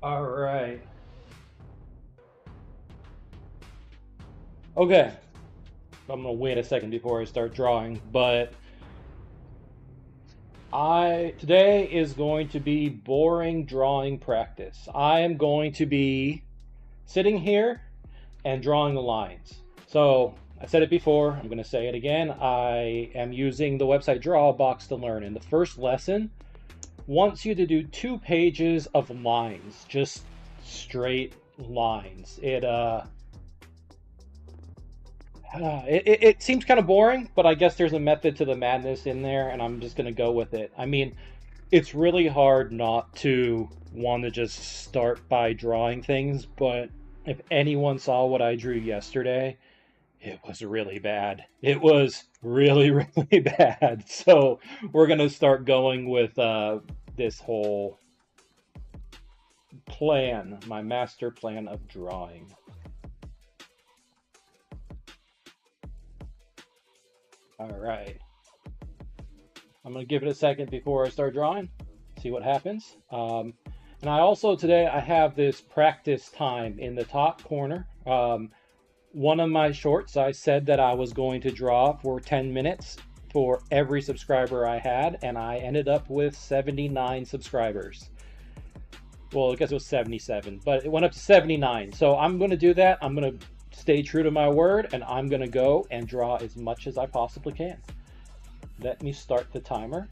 All right. Okay. I'm gonna wait a second before I start drawing, but I today is going to be boring drawing practice. I am going to be sitting here and drawing the lines. So I said it before, I'm going to say it again. I am using the website Drawbox to learn. And the first lesson wants you to do 2 pages of lines, just straight lines. It seems kind of boring, but I guess there's a method to the madness in there, and I'm just going to go with it. I mean, it's really hard not to want to just start by drawing things, but if anyone saw what I drew yesterday, it was really bad. It was really, really bad. So we're going to start going with this whole plan, my master plan of drawing. All right. I'm going to give it a second before I start drawing, see what happens. And I also today I have this practice time in the top corner. One of my shorts, I said that I was going to draw for 10 minutes for every subscriber I had, and I ended up with 79 subscribers. Well, I guess it was 77, but it went up to 79. So I'm going to do that. I'm going to stay true to my word, and I'm going to go and draw as much as I possibly can. Let me start the timer.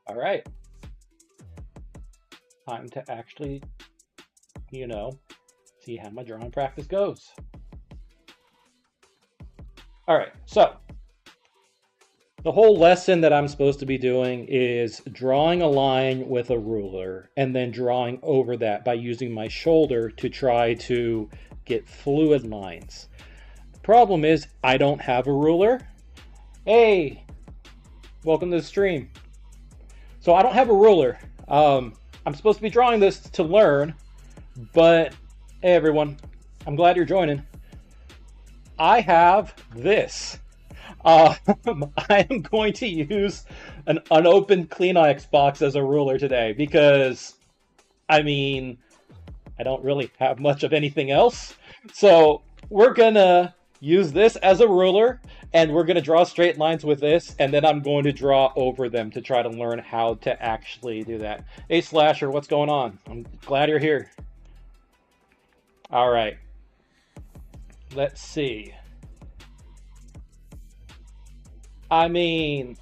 All right. Time to actually, you know, see how my drawing practice goes. All right. So the whole lesson that I'm supposed to be doing is drawing a line with a ruler and then drawing over that by using my shoulder to try to get fluid lines. The problem is I don't have a ruler. Hey, welcome to the stream. So I don't have a ruler. I'm supposed to be drawing this to learn, but hey everyone, I'm glad you're joining. I have this. Uh, I am going to use an unopened Kleenex box as a ruler today because, I mean, I don't really have much of anything else. So we're gonna use this as a ruler and we're gonna draw straight lines with this, and then I'm going to draw over them to try to learn how to actually do that. Hey Slasher, what's going on? I'm glad you're here. All right, let's see. I mean,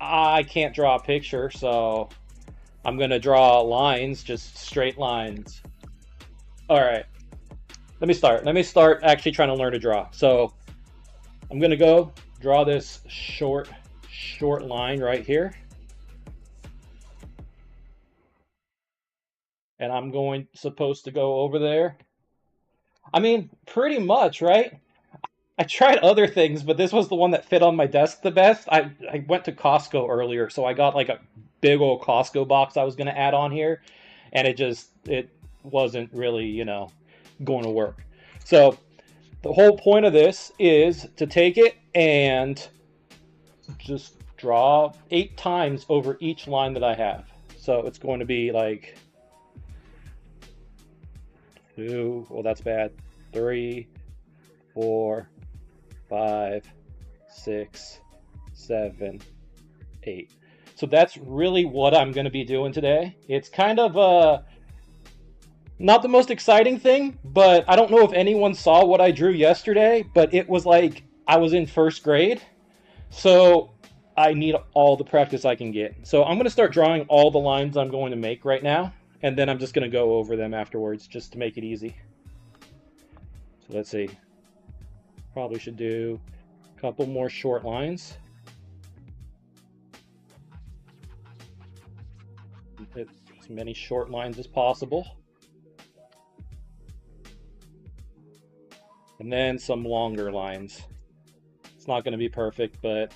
I can't draw a picture, so I'm gonna draw lines, just straight lines. All right, let me start. Let me start actually trying to learn to draw. So I'm gonna go draw this short line right here, and I'm going supposed to go over there. I mean, pretty much, right? I tried other things, but this was the one that fit on my desk the best. I went to Costco earlier, so I got like a big old Costco box I was gonna add on here, and it wasn't really going to work. So the whole point of this is to take it and just draw 8 times over each line that I have. So it's going to be like two, well, that's bad, three, four, five, six, seven, eight. So that's really what I'm going to be doing today. It's kind of not the most exciting thing, but I don't know if anyone saw what I drew yesterday, but it was like I was in first grade. So I need all the practice I can get. So I'm going to start drawing all the lines I'm going to make right now, and then I'm just going to go over them afterwards just to make it easy. So let's see. Probably should do a couple more short lines. As many short lines as possible. And then some longer lines. It's not going to be perfect, but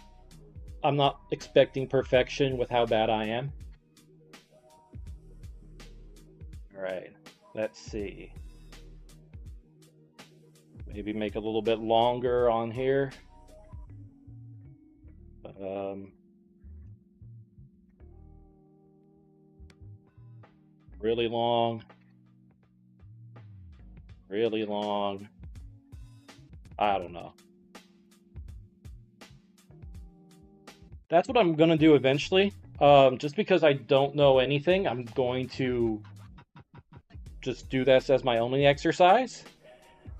I'm not expecting perfection with how bad I am. All right, let's see. Maybe make a little bit longer on here. Really long. Really long. I don't know. That's what I'm gonna do eventually. Just because I don't know anything, I'm going to just do this as my only exercise.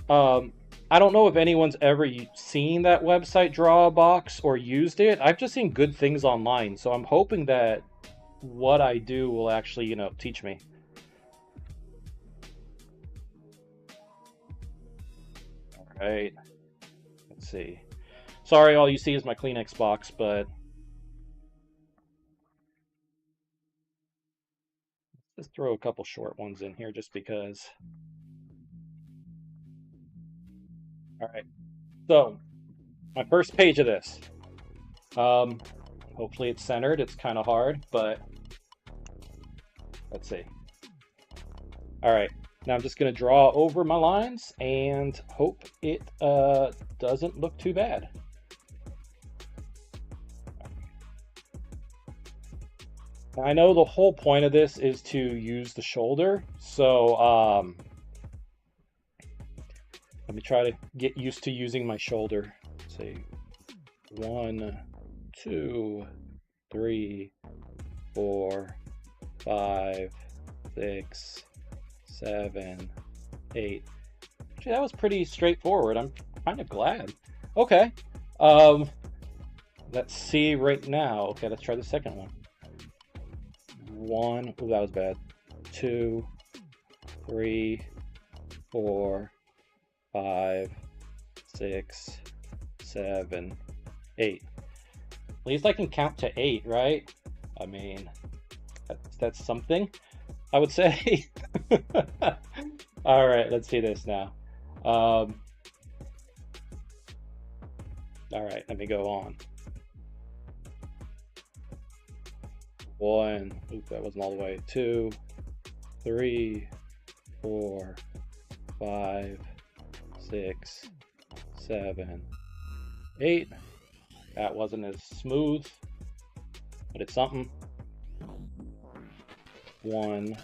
Um, I don't know if anyone's ever seen that website Drawbox or used it. I've just seen good things online, so I'm hoping that what I do will actually, teach me. All right, let's see. Sorry, all you see is my Kleenex box, but let's throw a couple short ones in here just because. All right, so my first page of this. Hopefully it's centered. It's kind of hard, but let's see. All right, now I'm just going to draw over my lines and hope it doesn't look too bad. Now, I know the whole point of this is to use the shoulder, so let me try to get used to using my shoulder. Let's see, 1, 2, 3, 4, 5, 6, 7, 8. Actually, that was pretty straightforward. I'm kind of glad. Okay. Let's see right now. Okay, let's try the second one. 1. Oh, that was bad. 2, 3, 4, 5, 6, 7, 8. At least I can count to 8, right? I mean, that's something, I would say. All right, let's see this now. All right, let me go on. 1, oops, that wasn't all the way. 2, 3, 4, 5, 6, 7, 8. That wasn't as smooth, but it's something. 1,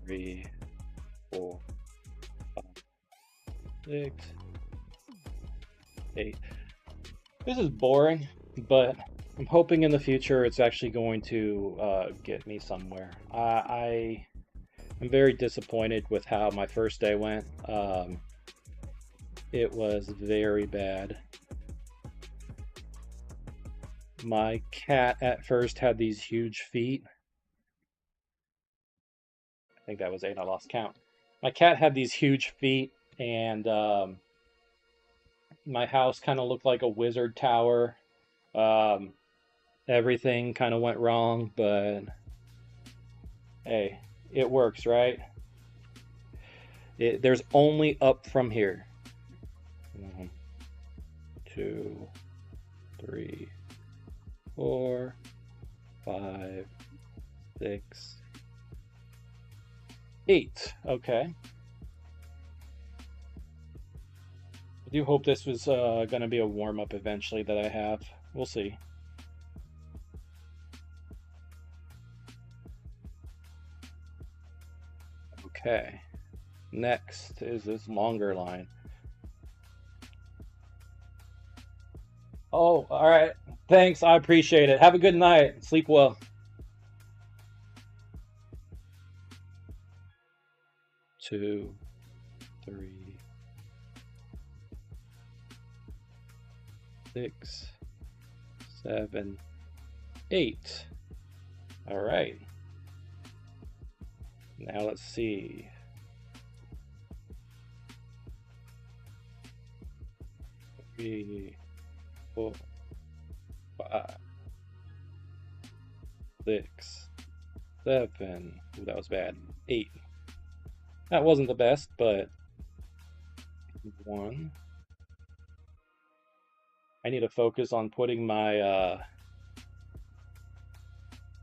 3, 4, 5, 6, 8. This is boring, but I'm hoping in the future it's actually going to get me somewhere. I'm very disappointed with how my first day went. It was very bad. My cat at first had these huge feet. I think that was 8, I lost count. My cat had these huge feet, and my house kind of looked like a wizard tower. Everything kind of went wrong, but hey, it works, right? There's only up from here. 1, 2, 3, 4, 5, 6, 8. Okay. I do hope this was going to be a warm-up eventually that I have. We'll see. Okay. Next is this longer line. Oh, all right. Thanks. I appreciate it. Have a good night. Sleep well. 2, 3, 6, 7, 8. All right. Now let's see. 3, 4, 5, 6, 7. Ooh, that was bad. 8. That wasn't the best, but 1. I need to focus on putting my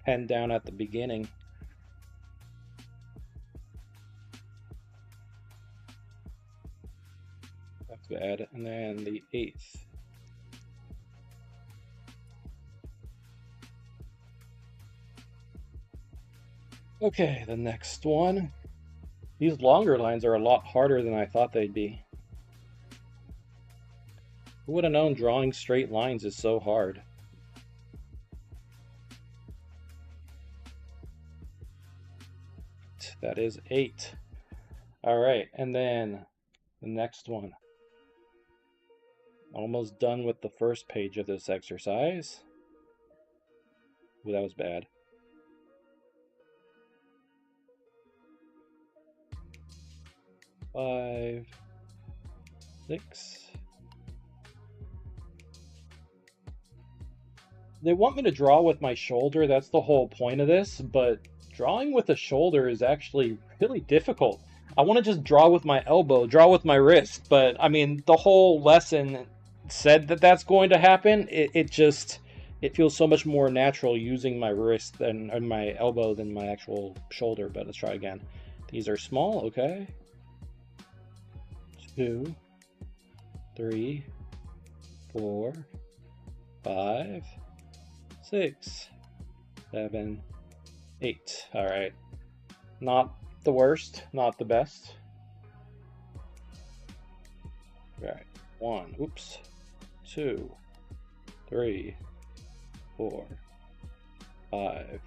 pen down at the beginning. That's bad. And then the 8th. Okay, the next one. These longer lines are a lot harder than I thought they'd be. Who would have known drawing straight lines is so hard? That is 8. All right, and then the next one. Almost done with the first page of this exercise. Ooh, that was bad. 5, 6. They want me to draw with my shoulder. That's the whole point of this, but drawing with the shoulder is actually really difficult. I want to just draw with my elbow, draw with my wrist, but I mean, the whole lesson said that that's going to happen. It feels so much more natural using my wrist than or my elbow than my actual shoulder. But let's try again. These are small, okay? 2, 3, 4, 5, 6, 7, 8. All right. Not the worst, not the best. All right. 1, oops. 2, 3, 4, 5,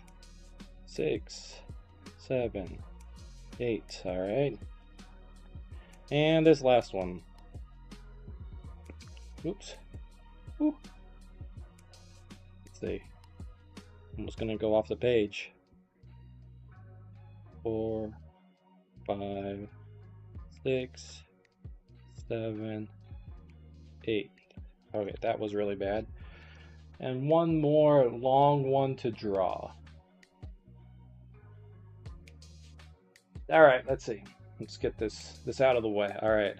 6, 7, 8. All right. And this last one. Oops. Ooh. Let's see. I'm just gonna go off the page. 4, 5, 6, 7, 8. Okay, that was really bad. And one more long one to draw. All right, let's see. Let's get this out of the way. All right.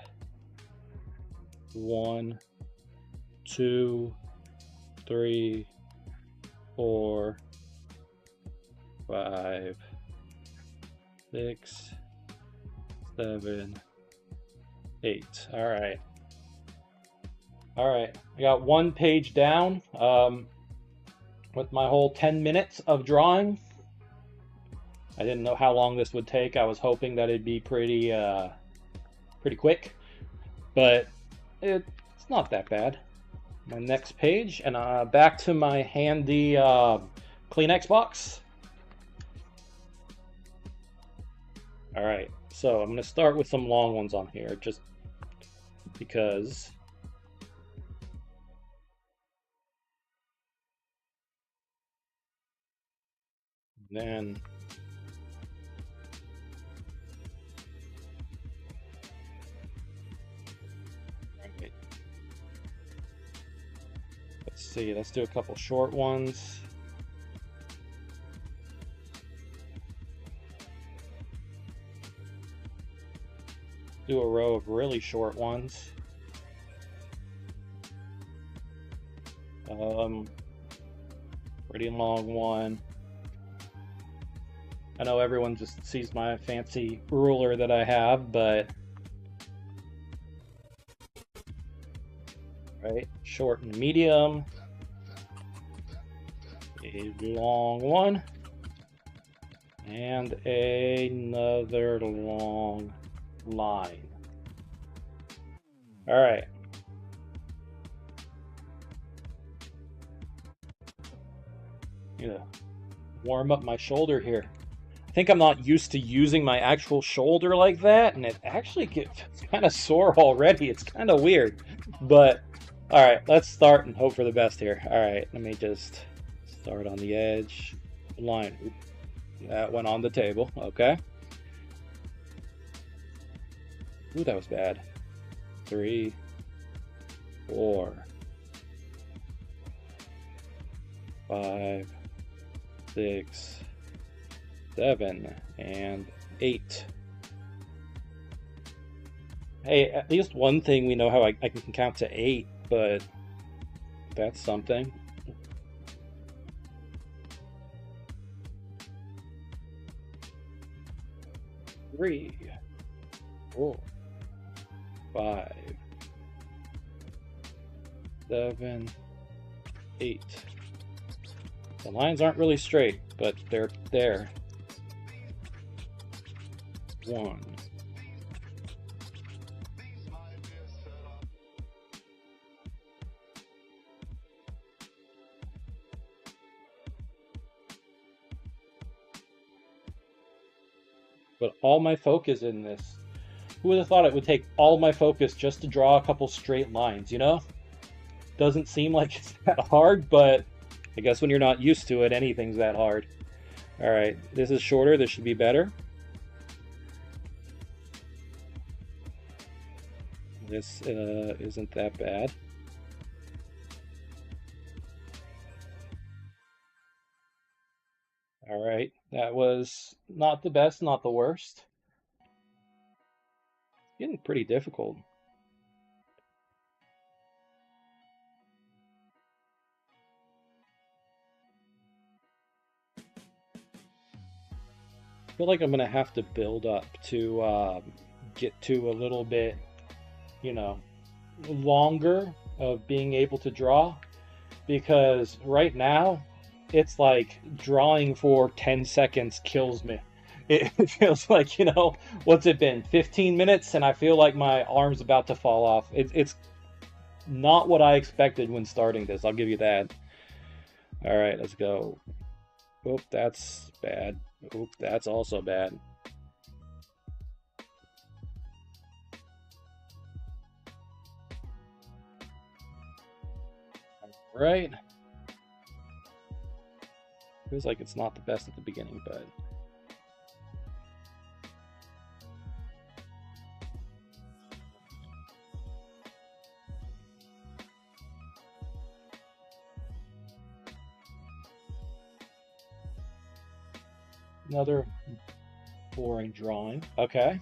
1, 2, 3, 4, 5, 6, 7, 8. All right. All right. I got one page down with my whole 10 minutes of drawing. I didn't know how long this would take. I was hoping that it'd be pretty quick, but it's not that bad. My next page, and back to my handy Kleenex box. All right, so I'm gonna start with some long ones on here, just because. Then let's see, let's do a couple short ones. Do a row of really short ones. Pretty long one. I know everyone just sees my fancy ruler that I have, but right, short and medium. A long one. And another long line. All right. Warm up my shoulder here. I think I'm not used to using my actual shoulder like that, and it actually gets kind of sore already. It's kind of weird, but all right, let's start and hope for the best here. All right, let me just start on the edge. Line. Ooh, that went on the table. Okay. Ooh, that was bad. 3, 4, 5, 6, 7, and 8. Hey, at least one thing we know how I can count to 8, but that's something. 3, 4, 5, 7, 8. The lines aren't really straight, but they're there. 1. But all my focus in this. Who would have thought it would take all my focus just to draw a couple straight lines, you know? Doesn't seem like it's that hard, but I guess when you're not used to it, anything's that hard. Alright, this is shorter, this should be better. This isn't that bad. Alright, that was not the best, not the worst. Getting pretty difficult. I feel like I'm gonna have to build up to get to a little bit, you know, longer of being able to draw, because right now it's like drawing for 10 seconds kills me. It feels like, you know, what's it been, 15 minutes, and I feel like my arm's about to fall off. It's not what I expected when starting this, I'll give you that. All right, let's go. Oh, that's bad. Oh, that's also bad. Right. Feels like it's not the best at the beginning, but another boring drawing. Okay.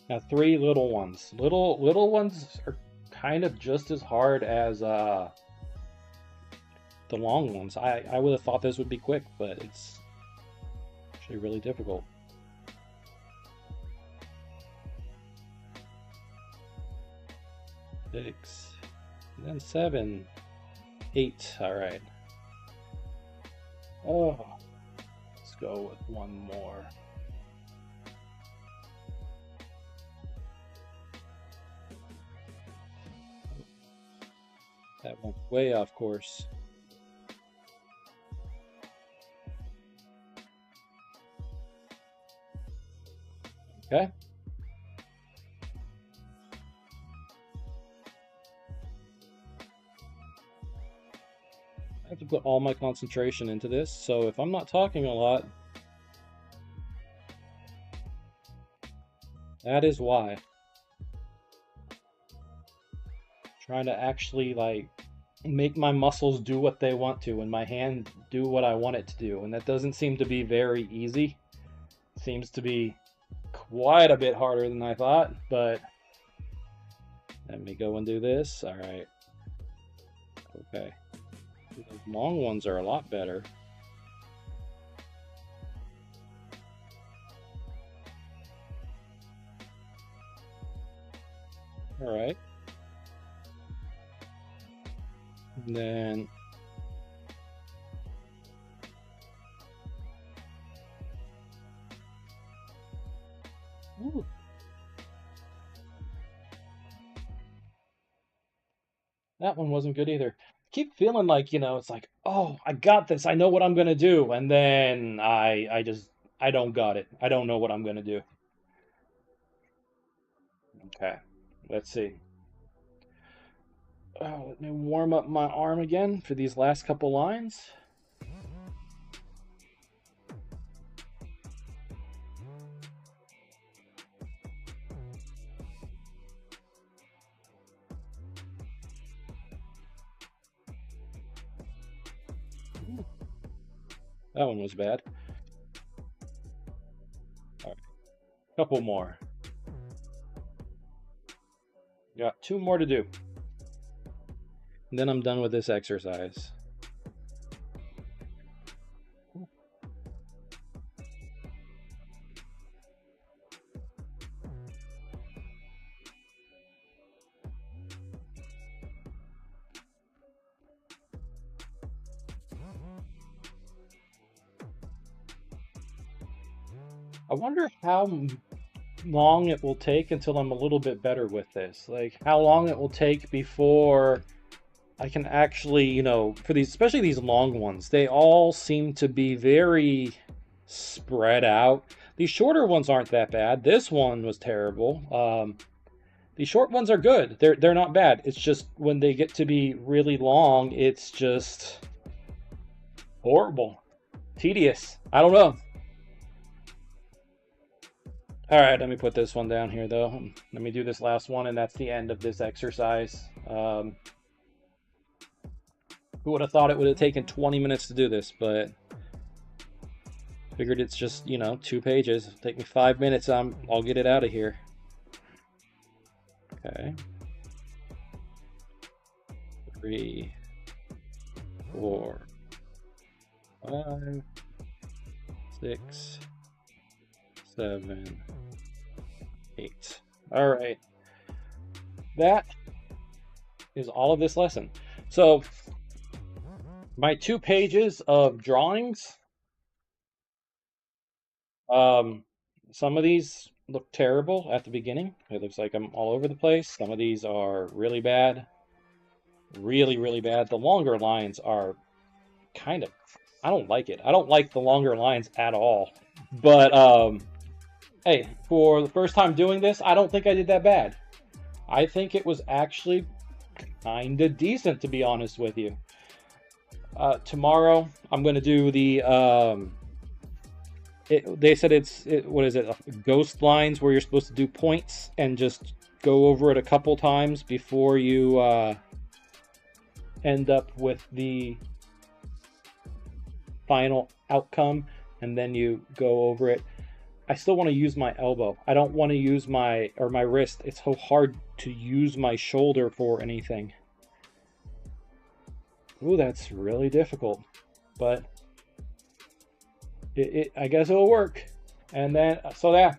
Now 3 little ones. Little ones are kind of just as hard as the long ones. I would have thought this would be quick, but it's actually really difficult. 6, and then 7, 8. All right. Oh, let's go with one more. That went way off course. Okay. I have to put all my concentration into this, so if I'm not talking a lot, that is why. Trying to actually like make my muscles do what they want to and my hand do what I want it to do, and that doesn't seem to be very easy. Seems to be quite a bit harder than I thought, but let me go and do this. All right. Okay. Those long ones are a lot better. All right. And then ooh. That one wasn't good either. Keep feeling like, you know, it's like, oh, I got this. I know what I'm gonna do, and then I don't got it. I don't know what I'm gonna do. Okay, let's see. Let me warm up my arm again for these last couple lines. That one was bad. All right, couple more. Got 2 more to do. And then I'm done with this exercise. I wonder how long it will take until I'm a little bit better with this. Like how long it will take before I can actually, you know, for these, especially these long ones, they all seem to be very spread out. These shorter ones aren't that bad. This one was terrible. These short ones are good. They're not bad. It's just when they get to be really long, it's just horrible, tedious. I don't know. All right, let me put this one down here though. Let me do this last one, and that's the end of this exercise. Who would have thought it would have taken 20 minutes to do this, but figured it's just, you know, 2 pages. It'll take me 5 minutes. I'll get it out of here. Okay. 3, 4, 5, 6, 7, 8. All right. That is all of this lesson. So my 2 pages of drawings, some of these look terrible at the beginning. It looks like I'm all over the place. Some of these are really bad. Really, really bad. The longer lines are kind of, I don't like it. I don't like the longer lines at all. But, hey, for the first time doing this, I don't think I did that bad. I think it was actually kind of decent, to be honest with you. Tomorrow, I'm going to do the, they said what is it, ghost lines, where you're supposed to do points and just go over it a couple times before you end up with the final outcome, and then you go over it. I still want to use my elbow. I don't want to use my wrist. It's so hard to use my shoulder for anything. Ooh, that's really difficult, but I guess it'll work. And then, so yeah,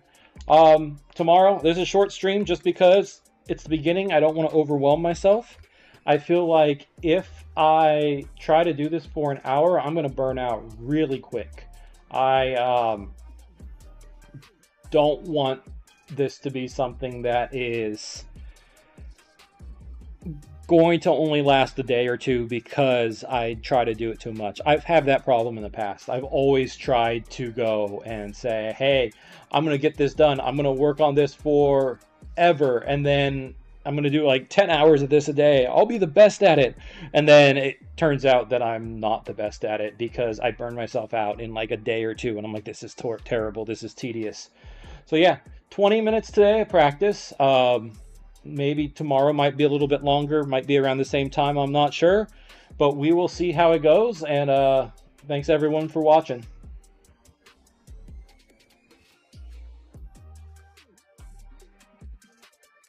tomorrow, there's a short stream just because it's the beginning. I don't want to overwhelm myself. I feel like if I try to do this for an hour, I'm going to burn out really quick. I don't want this to be something that is going to only last a day or two because I try to do it too much. I've had that problem in the past. I've always tried to go and say, hey, I'm going to get this done. I'm going to work on this forever. And then I'm going to do like 10 hours of this a day. I'll be the best at it. And then it turns out that I'm not the best at it because I burn myself out in like a day or two. And I'm like, this is terrible. This is tedious. So yeah, 20 minutes today of practice. Maybe tomorrow might be a little bit longer, might be around the same time, I'm not sure. But we will see how it goes, and thanks everyone for watching.